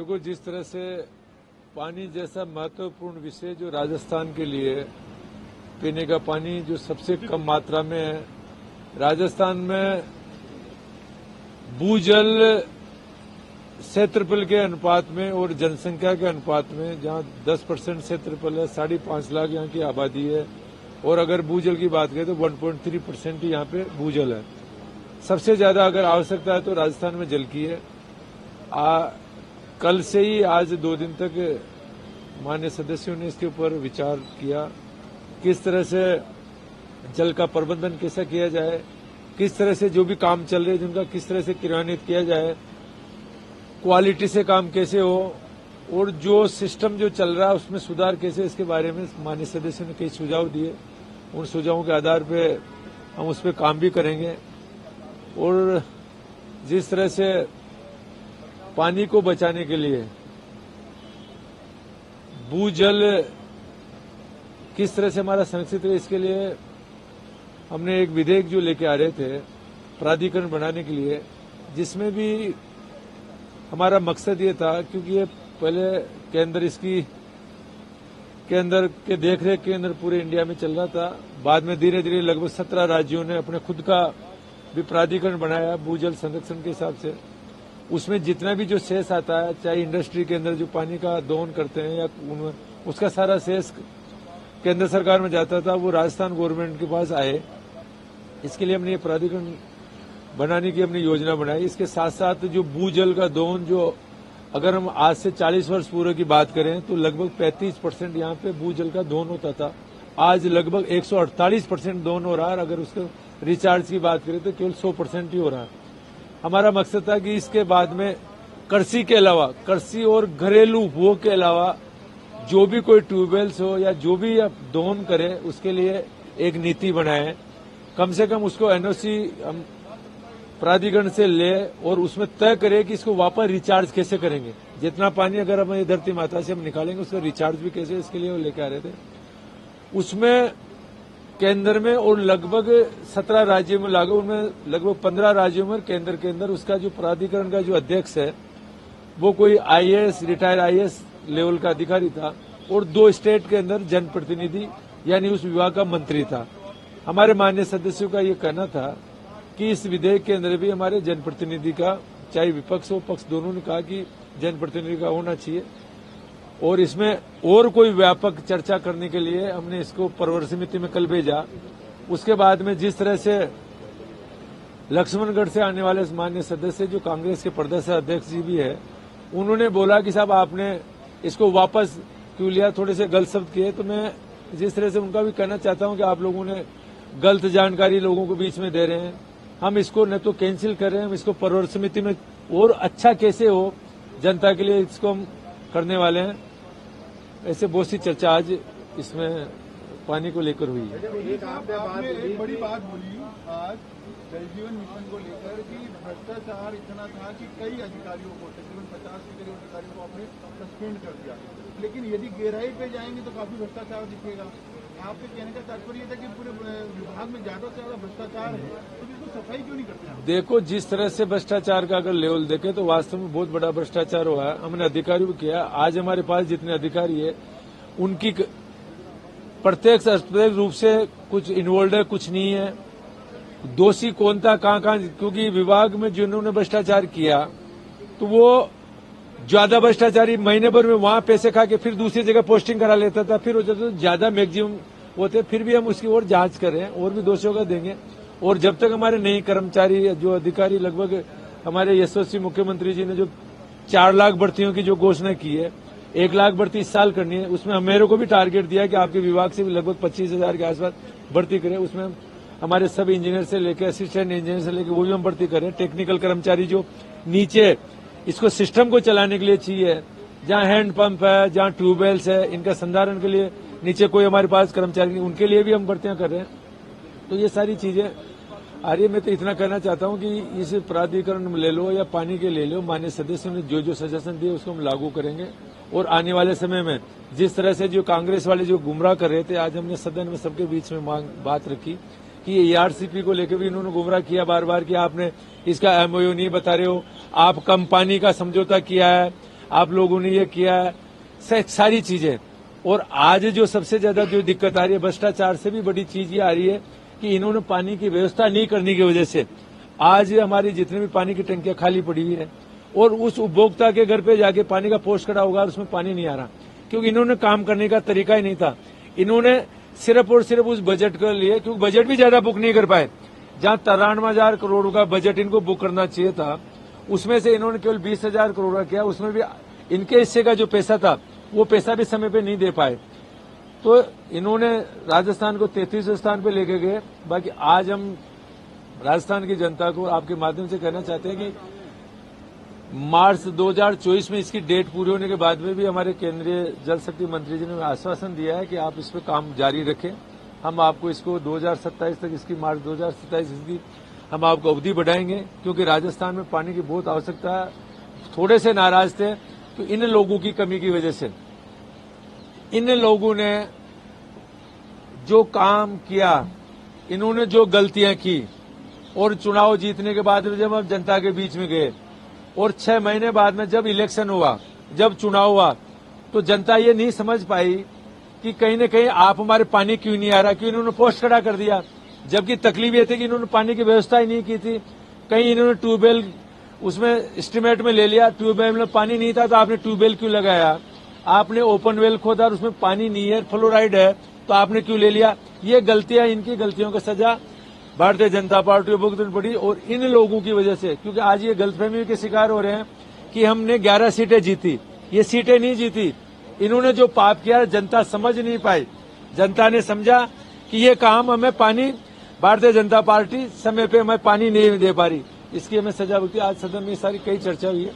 देखो, जिस तरह से पानी जैसा महत्वपूर्ण विषय जो राजस्थान के लिए पीने का पानी जो सबसे कम मात्रा में है, राजस्थान में भूजल क्षेत्रफल के अनुपात में और जनसंख्या के अनुपात में, जहां 10% क्षेत्रफल है, 5.5 लाख यहाँ की आबादी है, और अगर भूजल की बात करें तो 1.3% ही यहाँ पे भूजल है। सबसे ज्यादा अगर आवश्यकता है तो राजस्थान में जल की है। कल से ही आज 2 दिन तक माननीय सदस्यों ने इसके ऊपर विचार किया, किस तरह से जल का प्रबंधन कैसे किया जाए, किस तरह से जो भी काम चल रहे हैं जिनका किस तरह से क्रियान्वित किया जाए, क्वालिटी से काम कैसे हो, और जो सिस्टम जो चल रहा है उसमें सुधार कैसे, इसके बारे में माननीय सदस्यों ने कई सुझाव दिए। उन सुझावों के आधार पे हम उस पर काम भी करेंगे। और जिस तरह से पानी को बचाने के लिए भूजल किस तरह से हमारा संरक्षित है, इसके लिए हमने एक विधेयक जो लेके आ रहे थे प्राधिकरण बनाने के लिए, जिसमें भी हमारा मकसद ये था, क्योंकि ये पहले केंद्र के देखरेख के अंदर पूरे इंडिया में चल रहा था। बाद में धीरे धीरे लगभग 17 राज्यों ने अपने खुद का भी प्राधिकरण बनाया भूजल संरक्षण के हिसाब से। उसमें जितना भी जो शेष आता है, चाहे इंडस्ट्री के अंदर जो पानी का दोहन करते हैं या उसका सारा शेष केंद्र सरकार में जाता था, वो राजस्थान गवर्नमेंट के पास आए। इसके लिए हमने ये प्राधिकरण बनाने की हमने योजना बनाई। इसके साथ साथ जो भूजल का दोहन, जो अगर हम आज से 40 वर्ष पूर्व की बात करें तो लगभग 35% यहाँ पे भूजल का दोहन होता था। आज लगभग 148% दोहन हो रहा है। अगर उसके रिचार्ज की बात करें तो केवल 100% ही हो रहा है। हमारा मकसद था कि इसके बाद में कृषि के अलावा, कृषि और घरेलू उपभोग के अलावा जो भी कोई ट्यूबवेल्स हो या जो भी आप दोहन करें, उसके लिए एक नीति बनाए। कम से कम उसको एनओसी हम प्राधिकरण से ले और उसमें तय करें कि इसको वापस रिचार्ज कैसे करेंगे। जितना पानी अगर हम धरती माता से हम निकालेंगे उसका रिचार्ज भी कैसे, इसके लिए वो लेके आ रहे थे। उसमें केंद्र में और लगभग 17 राज्यों में लागू, उनमें लगभग 15 राज्यों में केंद्र के अंदर उसका जो प्राधिकरण का जो अध्यक्ष है वो कोई आईएएस, रिटायर्ड आईएएस लेवल का अधिकारी था, और 2 स्टेट के अंदर जनप्रतिनिधि यानी उस विभाग का मंत्री था। हमारे माननीय सदस्यों का ये कहना था कि इस विधेयक के अंदर भी हमारे जनप्रतिनिधि का, चाहे विपक्ष हो पक्ष, दोनों ने कहा कि जनप्रतिनिधि का होना चाहिए। और इसमें और कोई व्यापक चर्चा करने के लिए हमने इसको प्रवर समिति में कल भेजा। उसके बाद में जिस तरह से लक्ष्मणगढ़ से आने वाले माननीय सदस्य जो कांग्रेस के प्रदेश अध्यक्ष जी भी है, उन्होंने बोला कि साहब आपने इसको वापस क्यों लिया, थोड़े से गलत शब्द किए। तो मैं जिस तरह से उनका भी कहना चाहता हूं कि आप लोगों ने गलत जानकारी लोगों को बीच में दे रहे हैं। हम इसको न तो कैंसिल कर रहे हैं, हम इसको प्रवर समिति में और अच्छा कैसे हो जनता के लिए इसको हम करने वाले हैं। ऐसे बहुत सी चर्चा आज इसमें पानी को लेकर हुई है। आपने एक बड़ी बात बोली आज जल जीवन मिशन को लेकर कि भ्रष्टाचार इतना था कि कई अधिकारियों को, तकरीबन 50 के करीब अधिकारियों को आपने सस्पेंड कर दिया। लेकिन यदि गहराई पे जाएंगे तो काफी भ्रष्टाचार दिखेगा। आपके कहने का तात्पर्य था कि पूरे विभाग में ज्यादा से ज्यादा भ्रष्टाचार है, तो इसको सफाई क्यों नहीं करते? देखो, जिस तरह से भ्रष्टाचार का अगर लेवल देखें तो वास्तव में बहुत बड़ा भ्रष्टाचार हुआ है। हमने अधिकारियों को किया। आज हमारे पास जितने अधिकारी है उनकी प्रत्यक्ष अप्रत्यक्ष रूप से कुछ इन्वॉल्व है, कुछ नहीं है। दोषी कौन था, कहां, क्योंकि विभाग में जिन्होंने भ्रष्टाचार किया तो वो ज्यादा भ्रष्टाचारी महीने भर में वहां पैसे खा के फिर दूसरी जगह पोस्टिंग करा लेता था, फिर वो ज्यादा मैक्सिमम होते। फिर भी हम उसकी ओर जांच कर रहे हैं और भी दोषियों का देंगे। और जब तक हमारे नए कर्मचारी जो अधिकारी, लगभग हमारे यशस्वी मुख्यमंत्री जी ने जो 4 लाख भर्तियों की जो घोषणा की है, 1 लाख भर्ती इस साल करनी है। उसमें मेरे को भी टारगेट दिया कि आपके विभाग से भी लगभग 25,000 के आसपास भर्ती करें। उसमें हमारे सब इंजीनियर से लेकर असिस्टेंट इंजीनियर से लेकर वो भी हम भर्ती करें। टेक्निकल कर्मचारी जो नीचे इसको सिस्टम को चलाने के लिए चाहिए, जहां हैंड पंप है, जहां ट्यूबवेल्स है, इनका संधारण के लिए नीचे कोई हमारे पास कर्मचारी नहीं, उनके लिए भी हम भर्तियां कर रहे हैं। तो ये सारी चीजें आ रही है। मैं तो इतना कहना चाहता हूं कि इस प्राधिकरण में ले लो या पानी के ले लो, माननीय सदस्यों ने जो जो सजेशन दिए उसको हम लागू करेंगे। और आने वाले समय में जिस तरह से जो कांग्रेस वाले जो गुमराह कर रहे थे, आज हमने सदन में सबके बीच में बात रखी कि एआरसीपी को लेकर भी इन्होंने गुमराह किया बार बार कि आपने इसका एमओयू नहीं बता रहे हो, आप कम पानी का समझौता किया है, आप लोगों ने ये किया है, सारी चीजें। और आज जो सबसे ज्यादा जो दिक्कत आ रही है, भ्रष्टाचार से भी बड़ी चीज ये आ रही है कि इन्होंने पानी की व्यवस्था नहीं करने की वजह से आज हमारी जितने भी पानी की टंकियां खाली पड़ी हुई है और उस उपभोक्ता के घर पे जाके पानी का पोस्ट खड़ा होगा और उसमें पानी नहीं आ रहा, क्योंकि इन्होंने काम करने का तरीका ही नहीं था। इन्होंने सिर्फ और सिर्फ उस बजट के लिए, क्योंकि बजट भी ज्यादा बुक नहीं कर पाए, जहां 93,000 करोड़ का बजट इनको बुक करना चाहिए था, उसमें से इन्होंने केवल 20,000 करोड़ का किया। उसमें भी इनके हिस्से का जो पैसा था वो पैसा भी समय पे नहीं दे पाए। तो इन्होंने राजस्थान को 33वें स्थान पे लेके गए। बाकी आज हम राजस्थान की जनता को आपके माध्यम से कहना चाहते हैं कि मार्च 2024 में इसकी डेट पूरी होने के बाद में भी हमारे केंद्रीय जल शक्ति मंत्री जी ने आश्वासन दिया है कि आप इस पे काम जारी रखें। हम आपको इसको 2027 तक, इसकी मार्च 2027 इसकी हम आपको अवधि बढ़ाएंगे, क्योंकि राजस्थान में पानी की बहुत आवश्यकता है। थोड़े से नाराज थे तो इन लोगों की कमी की वजह से, इन लोगों ने जो काम किया, इन्होंने जो गलतियां की, और चुनाव जीतने के बाद में जब हम जनता के बीच में गए और 6 महीने बाद में जब इलेक्शन हुआ, जब चुनाव हुआ, तो जनता ये नहीं समझ पाई कि कहीं न कहीं आप हमारे पानी क्यों नहीं आ रहा, क्यों इन्होंने पोस्ट खड़ा कर दिया। जबकि तकलीफ ये थी कि इन्होंने पानी की व्यवस्था ही नहीं की थी। कहीं इन्होंने ट्यूबवेल उसमें एस्टीमेट में ले लिया, ट्यूबवेल में पानी नहीं था तो आपने ट्यूबवेल क्यों लगाया। आपने ओपन वेल खोदा और उसमें पानी नहीं है, फ्लोराइड है, तो आपने क्यों ले लिया। ये गलतियां, इनकी गलतियों का सजा भारतीय जनता पार्टी को भुगतनी पड़ी। और इन लोगों की वजह से, क्योंकि आज ये गलतफहमी के शिकार हो रहे हैं कि हमने 11 सीटें जीती, ये सीटें नहीं जीती। इन्होंने जो पाप किया जनता समझ नहीं पाई। जनता ने समझा कि ये काम हमें पानी, भारतीय जनता पार्टी समय पे हमें पानी नहीं दे पा रही, इसकी हमें सजा भुगती। आज सदन में सारी कई चर्चा हुई है।